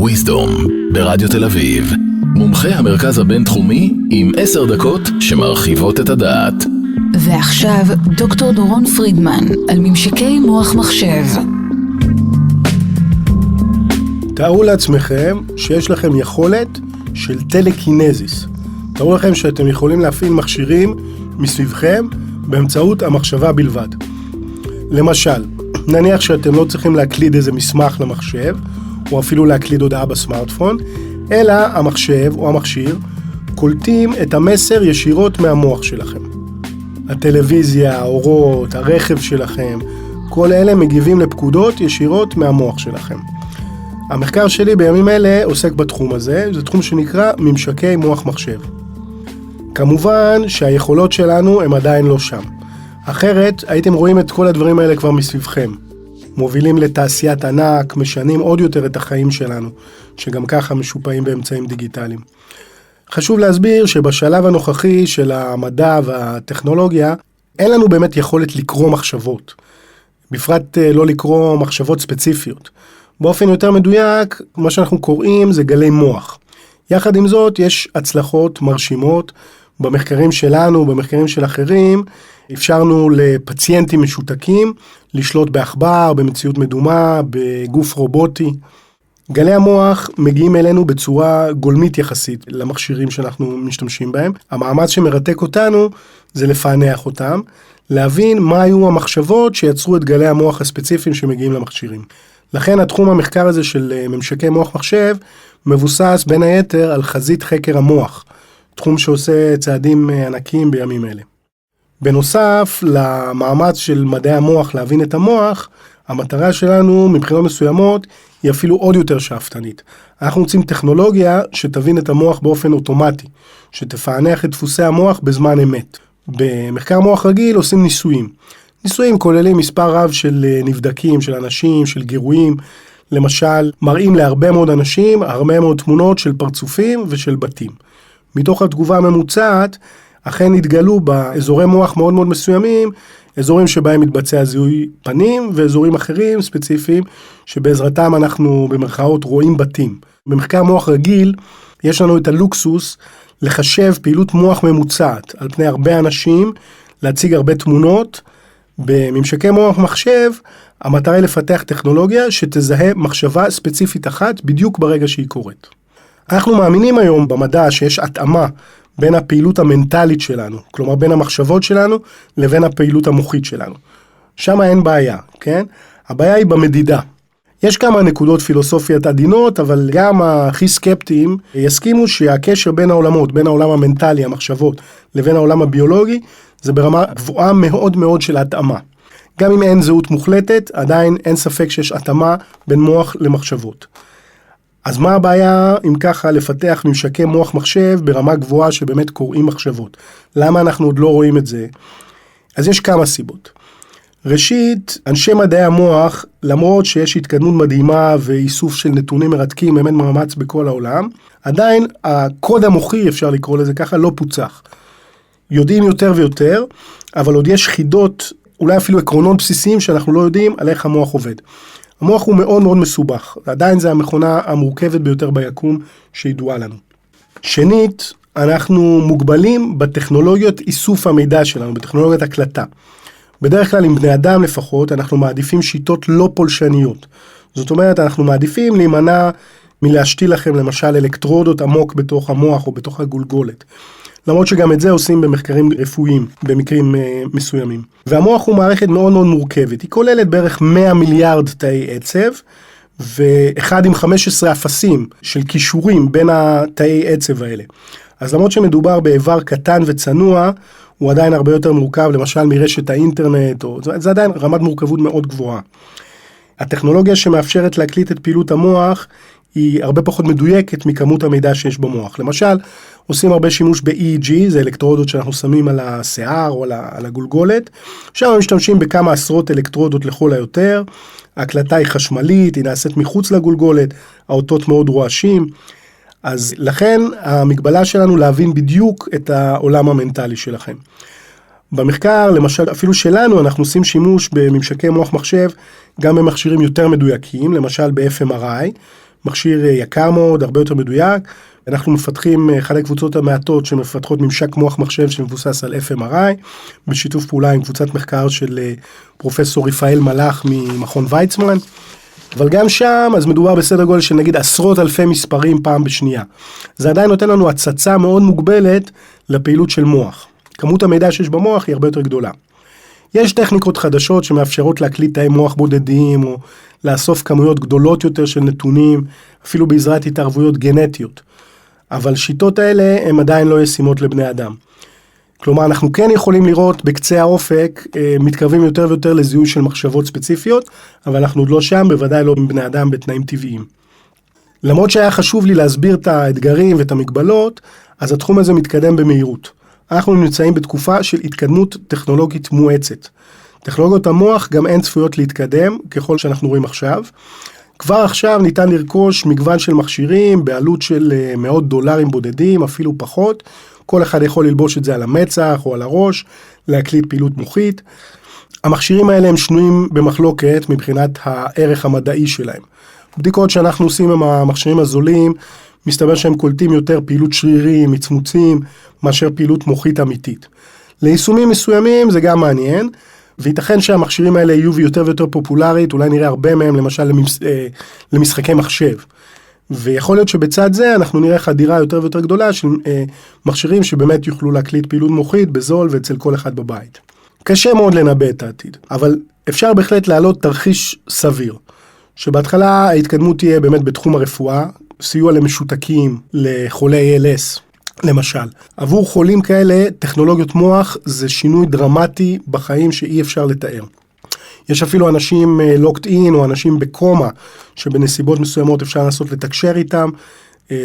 וויזדום ברדיו תל אביב. מומחי המרכז הבינתחומי עם 10 דקות שמרחיבות את הדעת. ועכשיו דוקטור דורון פרידמן על ממשקי מוח מחשב. תארו לעצמכם שיש לכם יכולת של טלקינזיס. תארו לכם שאתם יכולים להפעיל מכשירים מסביבכם באמצעות המחשבה בלבד. למשל, נניח שאתם לא צריכים להקליד איזה מסמך למחשב, או אפילו להקליד הודעה בסמארטפון, אלא המחשב או המכשיר קולטים את המסר ישירות מהמוח שלכם. הטלוויזיה, האורות, הרכב שלכם, כל אלה מגיבים לפקודות ישירות מהמוח שלכם. המחקר שלי בימים אלה עוסק בתחום הזה, זה תחום שנקרא ממשקי מוח מחשב. כמובן שהיכולות שלנו הם עדיין לא שם. אחרת הייתם רואים את כל הדברים האלה כבר מסביבכם. מובילים לתעשיית ענק, משנים עוד יותר את החיים שלנו, שגם ככה משופעים באמצעים דיגיטליים. חשוב להסביר שבשלב הנוכחי של המדע והטכנולוגיה, אין לנו באמת יכולת לקרוא מחשבות. בפרט לא לקרוא מחשבות ספציפיות. באופן יותר מדויק, מה שאנחנו קוראים זה גלי מוח. יחד עם זאת, יש הצלחות מרשימות במחקרים שלנו, במחקרים של אחרים. אפשרנו לפציינטים משותקים לשלוט בעכבר, במציאות מדומה, בגוף רובוטי. גלי המוח מגיעים אלינו בצורה גולמית יחסית למכשירים שאנחנו משתמשים בהם. המאמץ שמרתק אותנו זה לפענח אותם, להבין מה היו המחשבות שיצרו את גלי המוח הספציפיים שמגיעים למכשירים. לכן התחום המחקר הזה של ממשקי מוח מחשב מבוסס בין היתר על חזית חקר המוח, תחום שעושה צעדים ענקיים בימים אלה. בנוסף למאמץ של מדעי המוח להבין את המוח, המטרה שלנו מבחינות מסוימות היא אפילו עוד יותר שאפתנית. אנחנו רוצים טכנולוגיה שתבין את המוח באופן אוטומטי, שתפענח את דפוסי המוח בזמן אמת. במחקר מוח רגיל עושים ניסויים. ניסויים כוללים מספר רב של נבדקים, של אנשים, של גירויים. למשל, מראים להרבה מאוד אנשים, הרבה מאוד תמונות של פרצופים ושל בתים. מתוך התגובה הממוצעת, אכן התגלו באזורי מוח מאוד מאוד מסוימים, אזורים שבהם מתבצע זיהוי פנים, ואזורים אחרים ספציפיים, שבעזרתם אנחנו במרכאות רואים בתים. במחקר מוח רגיל, יש לנו את הלוקסוס לחשב פעילות מוח ממוצעת, על פני הרבה אנשים, להציג הרבה תמונות. בממשקי מוח מחשב, המטרה היא לפתח טכנולוגיה שתזהה מחשבה ספציפית אחת, בדיוק ברגע שהיא קורית. אנחנו מאמינים היום במדע שיש התאמה בין הפעילות המנטלית שלנו, כלומר בין המחשבות שלנו לבין הפעילות המוחית שלנו. שם אין בעיה, כן? הבעיה היא במדידה. יש כמה נקודות פילוסופיות עדינות, אבל גם הכי סקפטיים יסכימו שהקשר בין העולמות, בין העולם המנטלי, המחשבות, לבין העולם הביולוגי, זה ברמה גבוהה מאוד מאוד של התאמה. גם אם אין זהות מוחלטת, עדיין אין ספק שיש התאמה בין מוח למחשבות. אז מה הבעיה אם ככה לפתח ממשקי מוח מחשב ברמה גבוהה שבאמת קוראים מחשבות? למה אנחנו עוד לא רואים את זה? אז יש כמה סיבות. ראשית, אנשי מדעי המוח, למרות שיש התקדמות מדהימה ואיסוף של נתונים מרתקים, באמת מאמץ בכל העולם, עדיין הקוד המוחי, אפשר לקרוא לזה ככה, לא פוצח. יודעים יותר ויותר, אבל עוד יש חידות, אולי אפילו עקרונות בסיסיים שאנחנו לא יודעים על איך המוח עובד. המוח הוא מאוד מאוד מסובך, ועדיין זה המכונה המורכבת ביותר ביקום שידועה לנו. שנית, אנחנו מוגבלים בטכנולוגיות איסוף המידע שלנו, בטכנולוגיית הקלטה. בדרך כלל עם בני אדם לפחות, אנחנו מעדיפים שיטות לא פולשניות. זאת אומרת, אנחנו מעדיפים להימנע מלהשתיל לכם למשל אלקטרודות עמוק בתוך המוח או בתוך הגולגולת. למרות שגם את זה עושים במחקרים רפואיים, במקרים מסוימים. והמוח הוא מערכת מאוד מאוד מורכבת. היא כוללת בערך 100 מיליארד תאי עצב, ואחד עם 15 אפסים של קישורים בין התאי עצב האלה. אז למרות שמדובר באיבר קטן וצנוע, הוא עדיין הרבה יותר מורכב, למשל מרשת האינטרנט, זה עדיין רמת מורכבות מאוד גבוהה. הטכנולוגיה שמאפשרת להקליט את פעילות המוח, היא הרבה פחות מדויקת מכמות המידע שיש במוח. למשל, עושים הרבה שימוש ב-EEG, זה אלקטרודות שאנחנו שמים על השיער או על הגולגולת, שם משתמשים בכמה עשרות אלקטרודות לכל היותר, ההקלטה היא חשמלית, היא נעשית מחוץ לגולגולת, האותות מאוד רועשים, אז לכן המגבלה שלנו להבין בדיוק את העולם המנטלי שלכם. במחקר, למשל, אפילו שלנו, אנחנו עושים שימוש בממשקי מוח מחשב, גם במכשירים יותר מדויקים, למשל ב-FMRI, מכשיר יקר מאוד, הרבה יותר מדויק. אנחנו מפתחים, אחד הקבוצות המעטות שמפתחות ממשק מוח מחשב שמבוסס על FMRI, בשיתוף פעולה עם קבוצת מחקר של פרופסור רפאל מלאך ממכון ויצמן. אבל גם שם, אז מדובר בסדר גודל של נגיד עשרות אלפי מספרים פעם בשנייה. זה עדיין נותן לנו הצצה מאוד מוגבלת לפעילות של מוח. כמות המידע שיש במוח היא הרבה יותר גדולה. יש טכניקות חדשות שמאפשרות להקליט תאי מוח בודדים, או לאסוף כמויות גדולות יותר של נתונים, אפילו בעזרת התערבויות גנטיות. אבל שיטות האלה הן עדיין לא ישימות לבני אדם. כלומר, אנחנו כן יכולים לראות בקצה האופק, מתקרבים יותר ויותר לזיהוי של מחשבות ספציפיות, אבל אנחנו עוד לא שם, בוודאי לא בבני אדם בתנאים טבעיים. למרות שהיה חשוב לי להסביר את האתגרים ואת המגבלות, אז התחום הזה מתקדם במהירות. אנחנו נמצאים בתקופה של התקדמות טכנולוגית מואצת. טכנולוגיות המוח גם אין צפויות להתקדם, ככל שאנחנו רואים עכשיו. כבר עכשיו ניתן לרכוש מגוון של מכשירים, בעלות של מאות דולרים בודדים, אפילו פחות. כל אחד יכול ללבוש את זה על המצח או על הראש, להקליט פעילות מוחית. המכשירים האלה הם שנויים במחלוקת מבחינת הערך המדעי שלהם. בדיקות שאנחנו עושים עם המכשירים הזולים, מסתבר שהם קולטים יותר פעילות שרירים, מצמוצים, מאשר פעילות מוחית אמיתית. ליישומים מסוימים זה גם מעניין, וייתכן שהמכשירים האלה יהיו יותר ויותר פופולרית, אולי נראה הרבה מהם למשל למשחקי מחשב. ויכול להיות שבצד זה אנחנו נראה חדירה יותר ויותר גדולה של מכשירים שבאמת יוכלו להקליט פעילות מוחית בזול ואצל כל אחד בבית. קשה מאוד לנבא את העתיד, אבל אפשר בהחלט להעלות תרחיש סביר, שבהתחלה ההתקדמות תהיה באמת בתחום הרפואה, סיוע למשותקים, לחולי ALS, למשל. עבור חולים כאלה, טכנולוגיות מוח זה שינוי דרמטי בחיים שאי אפשר לתאר. יש אפילו אנשים לוקט אין או אנשים בקומה, שבנסיבות מסוימות אפשר לנסות לתקשר איתם.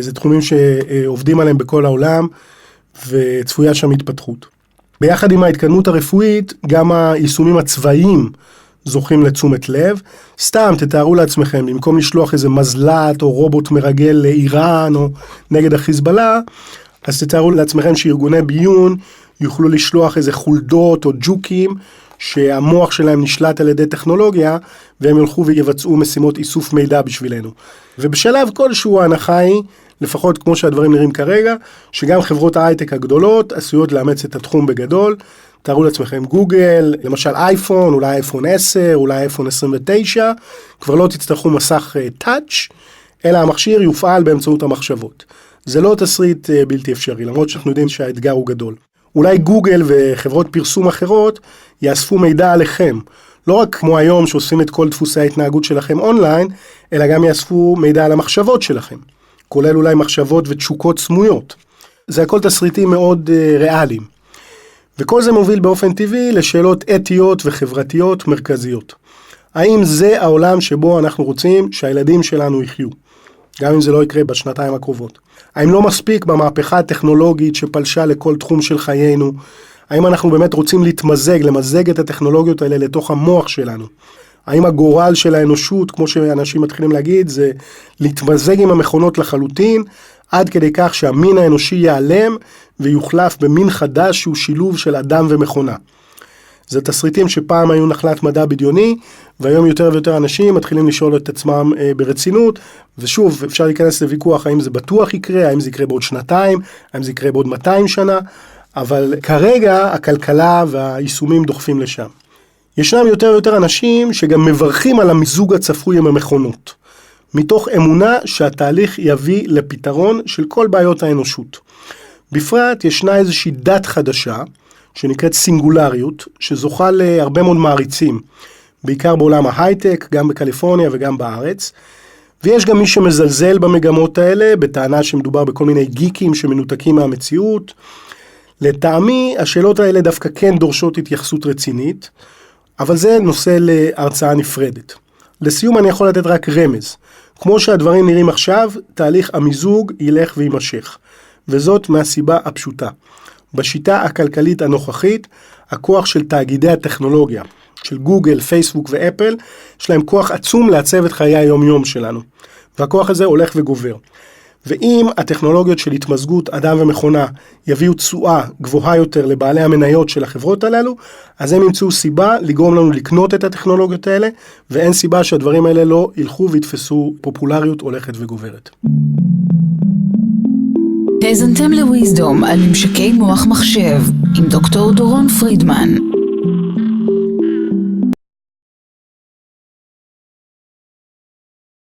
זה תחומים שעובדים עליהם בכל העולם, וצפויה שם התפתחות. ביחד עם ההתקדמות הרפואית, גם היישומים הצבאיים זוכים לתשומת לב. סתם תתארו לעצמכם, במקום לשלוח איזה מזל"ט או רובוט מרגל לאיראן או נגד החיזבאללה, אז תתארו לעצמכם שארגוני ביון יוכלו לשלוח איזה חולדות או ג'וקים, שהמוח שלהם נשלט על ידי טכנולוגיה, והם ילכו ויבצעו משימות איסוף מידע בשבילנו. ובשלב כלשהו ההנחה היא, לפחות כמו שהדברים נראים כרגע, שגם חברות ההייטק הגדולות עשויות לאמץ את התחום בגדול. תארו לעצמכם גוגל, למשל אייפון, אולי אייפון 10, אולי אייפון 29, כבר לא תצטרכו מסך טאץ', אלא המכשיר יופעל באמצעות המחשבות. זה לא תסריט בלתי אפשרי, למרות שאנחנו יודעים שהאתגר הוא גדול. אולי גוגל וחברות פרסום אחרות יאספו מידע עליכם, לא רק כמו היום שעושים את כל דפוסי ההתנהגות שלכם אונליין, אלא גם יאספו מידע על המחשבות שלכם, כולל אולי מחשבות ותשוקות סמויות. זה הכל תסריטים מאוד ריאליים. וכל זה מוביל באופן טבעי לשאלות אתיות וחברתיות מרכזיות. האם זה העולם שבו אנחנו רוצים שהילדים שלנו יחיו? גם אם זה לא יקרה בשנתיים הקרובות. האם לא מספיק במהפכה הטכנולוגית שפלשה לכל תחום של חיינו? האם אנחנו באמת רוצים למזג את הטכנולוגיות האלה לתוך המוח שלנו? האם הגורל של האנושות, כמו שאנשים מתחילים להגיד, זה להתמזג עם המכונות לחלוטין, עד כדי כך שהמין האנושי ייעלם ויוחלף במין חדש שהוא שילוב של אדם ומכונה. זה תסריטים שפעם היו נחלת מדע בדיוני, והיום יותר ויותר אנשים מתחילים לשאול את עצמם ברצינות, ושוב, אפשר להיכנס לוויכוח האם זה בטוח יקרה, האם זה יקרה בעוד שנתיים, האם זה יקרה בעוד 200 שנה, אבל כרגע הכלכלה והיישומים דוחפים לשם. ישנם יותר ויותר אנשים שגם מברכים על המיזוג הצפוי עם המכונות, מתוך אמונה שהתהליך יביא לפתרון של כל בעיות האנושות. בפרט ישנה איזושהי דת חדשה, שנקראת סינגולריות, שזוכה להרבה מאוד מעריצים, בעיקר בעולם ההייטק, גם בקליפורניה וגם בארץ, ויש גם מי שמזלזל במגמות האלה, בטענה שמדובר בכל מיני גיקים שמנותקים מהמציאות. לטעמי, השאלות האלה דווקא כן דורשות התייחסות רצינית, אבל זה נושא להרצאה נפרדת. לסיום אני יכול לתת רק רמז. כמו שהדברים נראים עכשיו, תהליך המיזוג ילך ויימשך, וזאת מהסיבה הפשוטה. בשיטה הכלכלית הנוכחית, הכוח של תאגידי הטכנולוגיה, של גוגל, פייסבוק ואפל, יש להם כוח עצום לעצב את חיי היום-יום שלנו. והכוח הזה הולך וגובר. ואם הטכנולוגיות של התמזגות אדם ומכונה יביאו תשואה גבוהה יותר לבעלי המניות של החברות הללו, אז הם ימצאו סיבה לגרום לנו לקנות את הטכנולוגיות האלה, ואין סיבה שהדברים האלה לא ילכו ויתפסו פופולריות הולכת וגוברת. האזנתם לוויזדום על ממשקי מוח מחשב עם דוקטור דורון פרידמן.